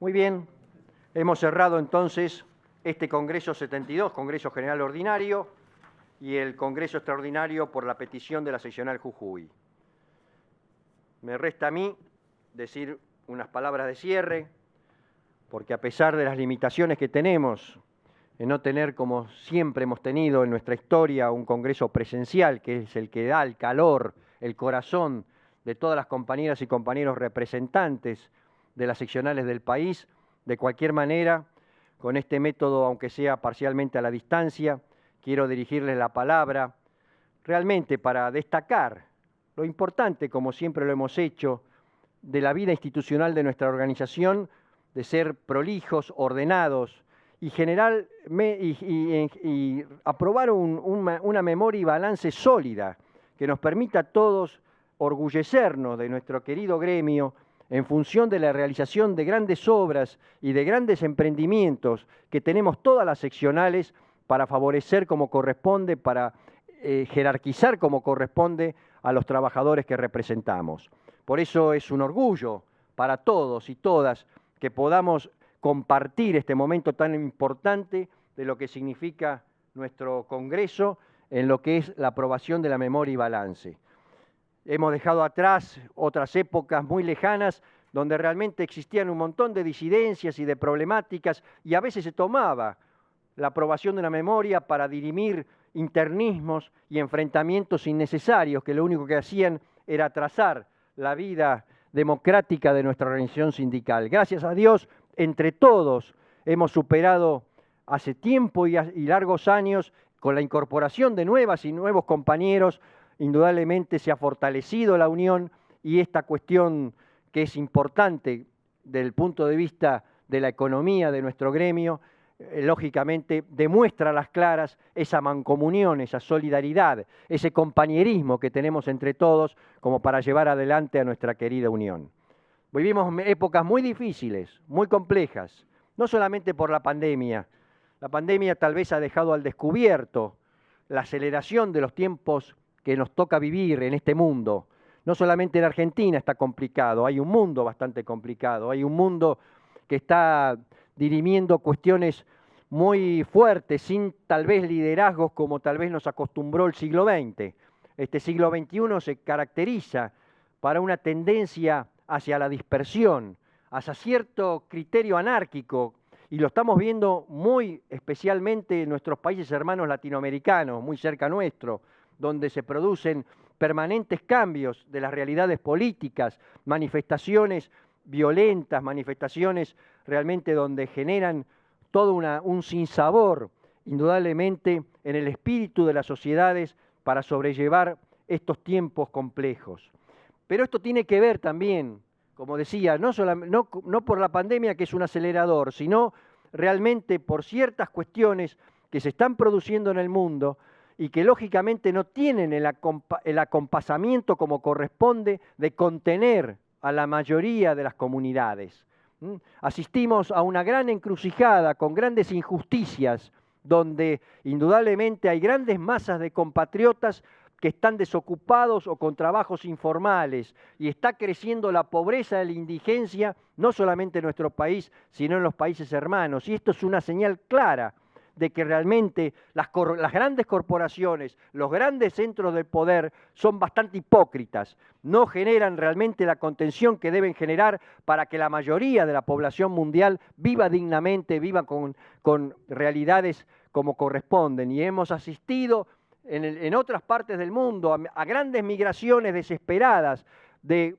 Muy bien, hemos cerrado entonces este Congreso 72, Congreso General Ordinario, y el Congreso Extraordinario por la petición de la seccional Jujuy. Me resta a mí decir unas palabras de cierre, porque a pesar de las limitaciones que tenemos en no tener, como siempre hemos tenido en nuestra historia, un Congreso presencial, que es el que da el calor, el corazón de todas las compañeras y compañeros representantes de las seccionales del país, de cualquier manera, con este método, aunque sea parcialmente a la distancia, quiero dirigirles la palabra realmente para destacar lo importante, como siempre lo hemos hecho, de la vida institucional de nuestra organización, de ser prolijos, ordenados y aprobar una memoria y balance sólida que nos permita a todos orgullecernos de nuestro querido gremio en función de la realización de grandes obras y de grandes emprendimientos que tenemos todas las seccionales para favorecer como corresponde, para jerarquizar como corresponde a los trabajadores que representamos. Por eso es un orgullo para todos y todas que podamos compartir este momento tan importante de lo que significa nuestro Congreso en lo que es la aprobación de la memoria y balance. Hemos dejado atrás otras épocas muy lejanas donde realmente existían un montón de disidencias y de problemáticas y a veces se tomaba la aprobación de una memoria para dirimir internismos y enfrentamientos innecesarios que lo único que hacían era atrasar la vida democrática de nuestra organización sindical. Gracias a Dios, entre todos hemos superado hace tiempo y largos años con la incorporación de nuevas y nuevos compañeros. Indudablemente se ha fortalecido la unión y esta cuestión que es importante desde el punto de vista de la economía de nuestro gremio, lógicamente demuestra a las claras esa mancomunión, esa solidaridad, ese compañerismo que tenemos entre todos como para llevar adelante a nuestra querida unión. Vivimos épocas muy difíciles, muy complejas, no solamente por la pandemia. La pandemia tal vez ha dejado al descubierto la aceleración de los tiempos que nos toca vivir en este mundo. No solamente en Argentina está complicado, hay un mundo bastante complicado, hay un mundo que está dirimiendo cuestiones muy fuertes, sin tal vez liderazgos como tal vez nos acostumbró el siglo XX. Este siglo XXI se caracteriza para una tendencia hacia la dispersión, hacia cierto criterio anárquico, y lo estamos viendo muy especialmente en nuestros países hermanos latinoamericanos, muy cerca nuestro, donde se producen permanentes cambios de las realidades políticas, manifestaciones violentas, manifestaciones realmente donde generan todo un sinsabor, indudablemente, en el espíritu de las sociedades para sobrellevar estos tiempos complejos. Pero esto tiene que ver también, como decía, no por la pandemia, que es un acelerador, sino realmente por ciertas cuestiones que se están produciendo en el mundo y que lógicamente no tienen el acompasamiento como corresponde de contener a la mayoría de las comunidades. Asistimos a una gran encrucijada con grandes injusticias, donde indudablemente hay grandes masas de compatriotas que están desocupados o con trabajos informales, y está creciendo la pobreza y la indigencia, no solamente en nuestro país, sino en los países hermanos. Y esto es una señal clara de que realmente las grandes corporaciones, los grandes centros del poder son bastante hipócritas, no generan realmente la contención que deben generar para que la mayoría de la población mundial viva dignamente, viva con realidades como corresponden. Y hemos asistido en otras partes del mundo a grandes migraciones desesperadas de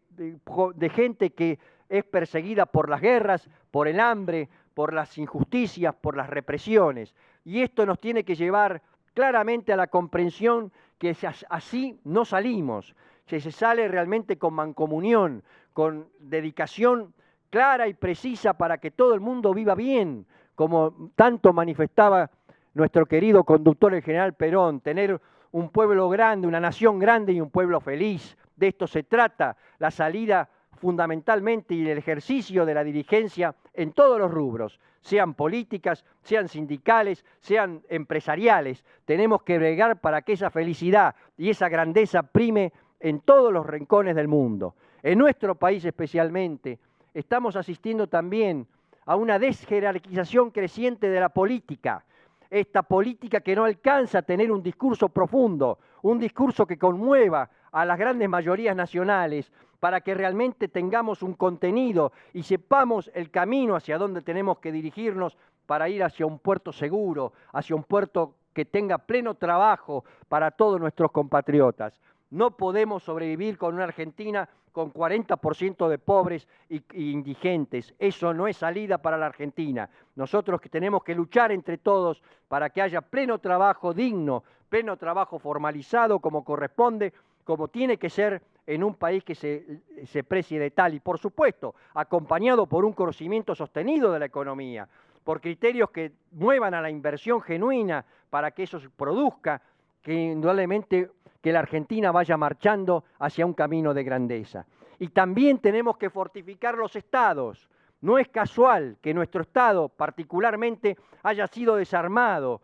gente que es perseguida por las guerras, por el hambre, por las injusticias, por las represiones. Y esto nos tiene que llevar claramente a la comprensión que así no salimos, que se sale realmente con mancomunión, con dedicación clara y precisa para que todo el mundo viva bien, como tanto manifestaba nuestro querido conductor, el general Perón, tener un pueblo grande, una nación grande y un pueblo feliz. De esto se trata la salida fundamentalmente y el ejercicio de la dirigencia en todos los rubros, sean políticas, sean sindicales, sean empresariales. Tenemos que bregar para que esa felicidad y esa grandeza prime en todos los rincones del mundo. En nuestro país especialmente estamos asistiendo también a una desjerarquización creciente de la política. Esta política que no alcanza a tener un discurso profundo, un discurso que conmueva a las grandes mayorías nacionales para que realmente tengamos un contenido y sepamos el camino hacia donde tenemos que dirigirnos para ir hacia un puerto seguro, hacia un puerto que tenga pleno trabajo para todos nuestros compatriotas. No podemos sobrevivir con una Argentina con 40% de pobres y indigentes. Eso no es salida para la Argentina. Nosotros que tenemos que luchar entre todos para que haya pleno trabajo digno, pleno trabajo formalizado como corresponde, como tiene que ser en un país que se precie de tal. Y por supuesto, acompañado por un crecimiento sostenido de la economía, por criterios que muevan a la inversión genuina para que eso se produzca, que indudablemente que la Argentina vaya marchando hacia un camino de grandeza. Y también tenemos que fortificar los estados. No es casual que nuestro estado particularmente haya sido desarmado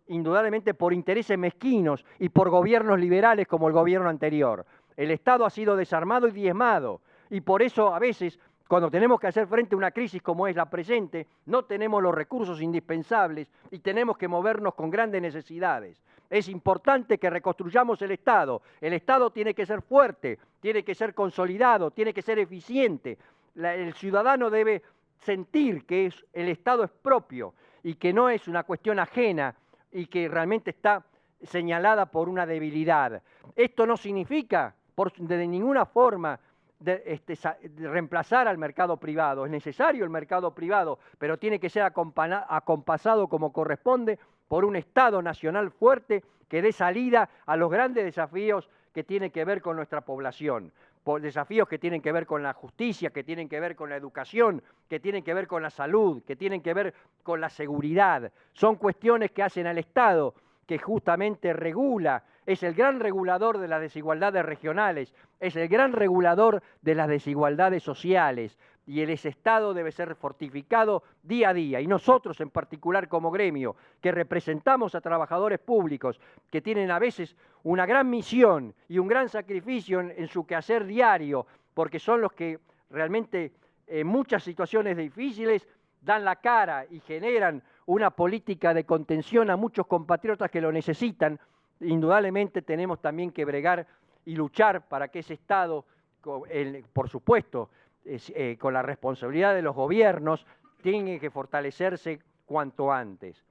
indudablemente por intereses mezquinos y por gobiernos liberales como el gobierno anterior. El estado ha sido desarmado y diezmado, y por eso a veces, cuando tenemos que hacer frente a una crisis como es la presente, no tenemos los recursos indispensables y tenemos que movernos con grandes necesidades. Es importante que reconstruyamos el Estado. El Estado tiene que ser fuerte, tiene que ser consolidado, tiene que ser eficiente. El ciudadano debe sentir que el Estado es propio y que no es una cuestión ajena y que realmente está señalada por una debilidad. Esto no significa de ninguna forma de reemplazar al mercado privado. Es necesario el mercado privado, pero tiene que ser acompasado como corresponde por un Estado nacional fuerte que dé salida a los grandes desafíos que tienen que ver con nuestra población, por desafíos que tienen que ver con la justicia, que tienen que ver con la educación, que tienen que ver con la salud, que tienen que ver con la seguridad. Son cuestiones que hacen al Estado, que justamente regula, es el gran regulador de las desigualdades regionales, es el gran regulador de las desigualdades sociales, y ese Estado debe ser fortificado día a día. Y nosotros en particular como gremio, que representamos a trabajadores públicos, que tienen a veces una gran misión y un gran sacrificio en su quehacer diario, porque son los que realmente en muchas situaciones difíciles dan la cara y generan una política de contención a muchos compatriotas que lo necesitan. Indudablemente tenemos también que bregar y luchar para que ese Estado, por supuesto, con la responsabilidad de los gobiernos, tiene que fortalecerse cuanto antes.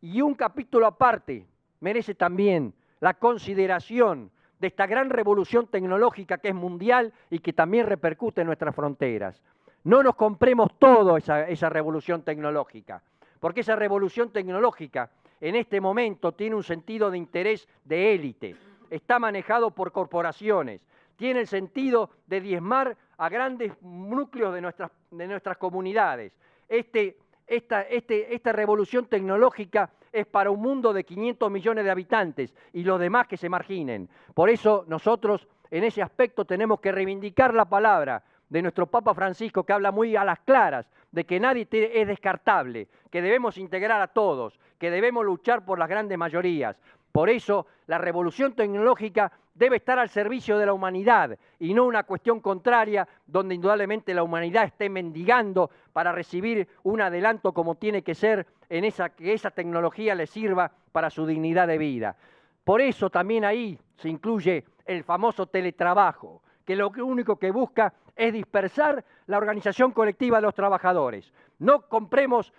Y un capítulo aparte merece también la consideración de esta gran revolución tecnológica que es mundial y que también repercute en nuestras fronteras. No nos compremos todo esa revolución tecnológica, porque esa revolución tecnológica en este momento tiene un sentido de interés de élite, está manejado por corporaciones, tiene el sentido de diezmar a grandes núcleos de nuestras comunidades. Esta revolución tecnológica es para un mundo de 500 millones de habitantes y los demás que se marginen. Por eso nosotros en ese aspecto tenemos que reivindicar la palabra de nuestro Papa Francisco, que habla muy a las claras de que nadie es descartable, que debemos integrar a todos, que debemos luchar por las grandes mayorías. Por eso la revolución tecnológica debe estar al servicio de la humanidad y no una cuestión contraria donde indudablemente la humanidad esté mendigando para recibir un adelanto como tiene que ser que esa tecnología le sirva para su dignidad de vida. Por eso también ahí se incluye el famoso teletrabajo, que lo único que busca es dispersar la organización colectiva de los trabajadores. No compremos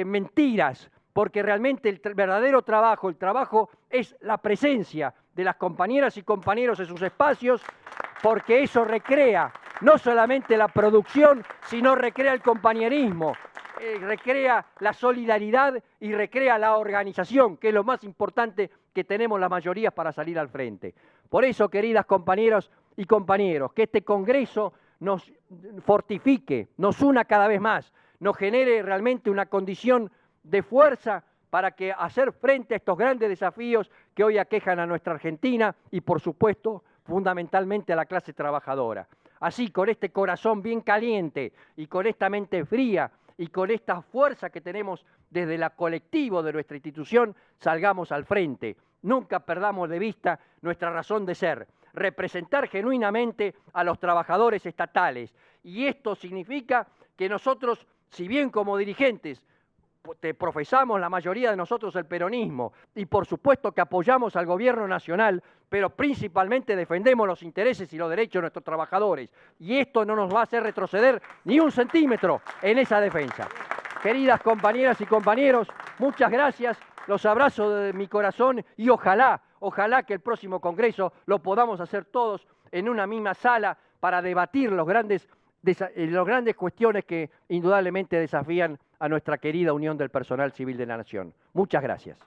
mentiras, porque realmente el verdadero trabajo, el trabajo es la presencia de las compañeras y compañeros en sus espacios, porque eso recrea no solamente la producción, sino recrea el compañerismo, recrea la solidaridad y recrea la organización, que es lo más importante que tenemos las mayorías para salir al frente. Por eso, queridas compañeras y compañeros, que este Congreso nos fortifique, nos una cada vez más, nos genere realmente una condición de fuerza para que hacer frente a estos grandes desafíos que hoy aquejan a nuestra Argentina y, por supuesto, fundamentalmente a la clase trabajadora. Así, con este corazón bien caliente y con esta mente fría y con esta fuerza que tenemos desde el colectivo de nuestra institución, salgamos al frente. Nunca perdamos de vista nuestra razón de ser, representar genuinamente a los trabajadores estatales. Y esto significa que nosotros si bien como dirigentes te profesamos la mayoría de nosotros el peronismo y por supuesto que apoyamos al gobierno nacional, pero principalmente defendemos los intereses y los derechos de nuestros trabajadores. Y esto no nos va a hacer retroceder ni un centímetro en esa defensa. Queridas compañeras y compañeros, muchas gracias, los abrazo de mi corazón y ojalá que el próximo Congreso lo podamos hacer todos en una misma sala para debatir las grandes cuestiones que indudablemente desafían a nuestra querida Unión del Personal Civil de la Nación. Muchas gracias.